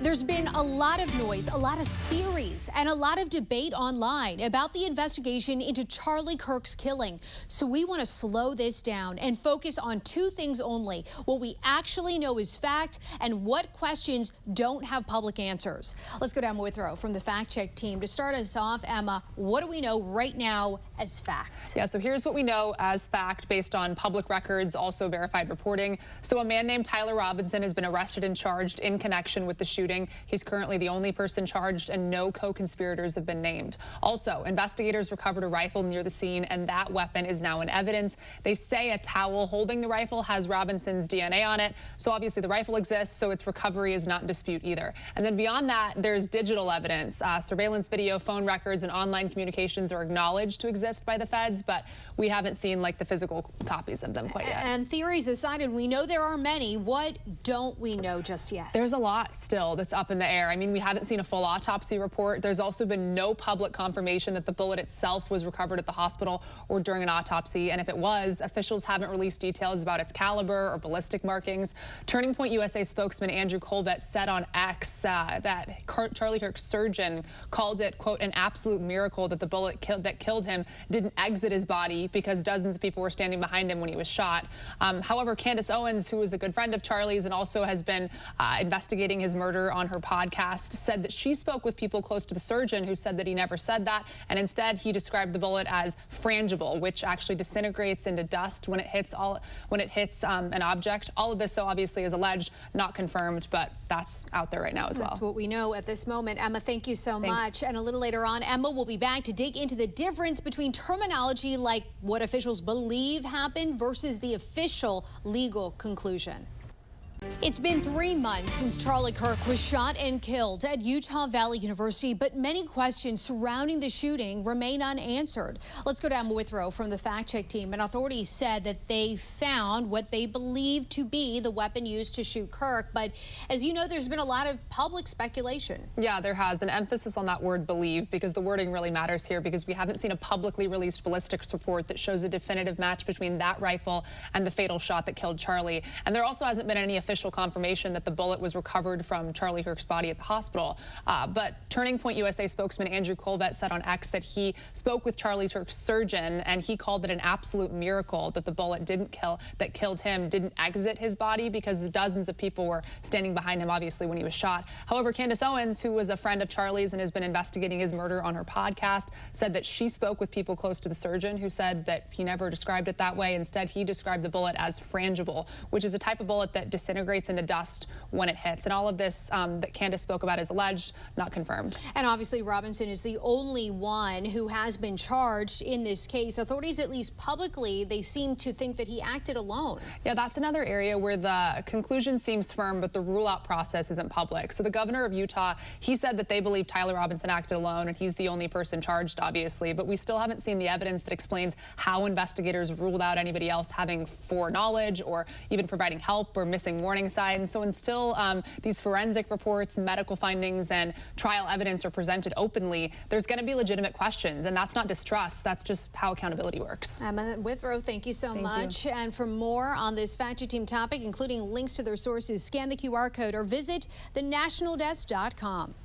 There's been a lot of noise, a lot of theories, and a lot of debate online about the investigation into Charlie Kirk's killing. So we want to slow this down and focus on two things only: what we actually know is fact and what questions don't have public answers. Let's go to Emma Withrow from the Fact Check team. To start us off, Emma, what do we know right now as fact? Yeah, so here's what we know as fact based on public records, also verified reporting. So a man named Tyler Robinson has been arrested and charged in connection with the shooting. He's currently the only person charged, and no co-conspirators have been named. Also, investigators recovered a rifle near the scene, and that weapon is now in evidence. They say a towel holding the rifle has Robinson's DNA on it. So obviously the rifle exists, so its recovery is not in dispute either. And then beyond that, there's digital evidence. Surveillance video, phone records, and online communications are acknowledged to exist by the feds, but we haven't seen like the physical copies of them quite yet. And theories aside, and we know there are many, what don't we know just yet? There's a lot still that's up in the air. I mean, we haven't seen a full autopsy report. There's also been no public confirmation that the bullet itself was recovered at the hospital or during an autopsy. And if it was, officials haven't released details about its caliber or ballistic markings. Turning Point USA spokesman Andrew Colvett said on X that Charlie Kirk's surgeon called it, quote, an absolute miracle that the bullet that killed him didn't exit his body because dozens of people were standing behind him when he was shot. However, Candace Owens, who is a good friend of Charlie's and also has been investigating his murder on her podcast, said that she spoke with people close to the surgeon who said that he never said that, and instead he described the bullet as frangible, which actually disintegrates into dust when it hits an object. All of this, though, obviously is alleged, not confirmed, but that's out there right now as well. That's what we know at this moment. Emma, thank you so much. And a little later on, Emma will be back to dig into the difference between terminology like what officials believe happened versus the official legal conclusion. It's been 3 months since Charlie Kirk was shot and killed at Utah Valley University, but many questions surrounding the shooting remain unanswered. Let's go to Emma Withrow from the Fact Check team. And authorities said that they found what they believe to be the weapon used to shoot Kirk. But as you know, there's been a lot of public speculation. Yeah, there has. An emphasis on that word believe, because the wording really matters here, because we haven't seen a publicly released ballistics report that shows a definitive match between that rifle and the fatal shot that killed Charlie. And there also hasn't been any official confirmation that the bullet was recovered from Charlie Kirk's body at the hospital. But Turning Point USA spokesman Andrew Colvett said on X that he spoke with Charlie Kirk's surgeon, and he called it an absolute miracle that the bullet that killed him didn't exit his body because dozens of people were standing behind him, obviously, when he was shot. However, Candace Owens, who was a friend of Charlie's and has been investigating his murder on her podcast, said that she spoke with people close to the surgeon who said that he never described it that way. Instead, he described the bullet as frangible, which is a type of bullet that disintegrates into dust when it hits. And all of this that Candace spoke about is alleged, not confirmed. And obviously Robinson is the only one who has been charged in this case. Authorities, at least publicly, they seem to think that he acted alone. Yeah, that's another area where the conclusion seems firm, but the rule-out process isn't public. So the governor of Utah, he said that they believe Tyler Robinson acted alone, and he's the only person charged, obviously. But we still haven't seen the evidence that explains how investigators ruled out anybody else having foreknowledge or even providing help or missing warning signs. So until these forensic reports, medical findings, and trial evidence are presented openly, there's going to be legitimate questions, and that's not distrust. That's just how accountability works. Emma Withrow, thank you so much. And for more on this Fact Check team topic, including links to their sources, scan the QR code or visit thenationaldesk.com.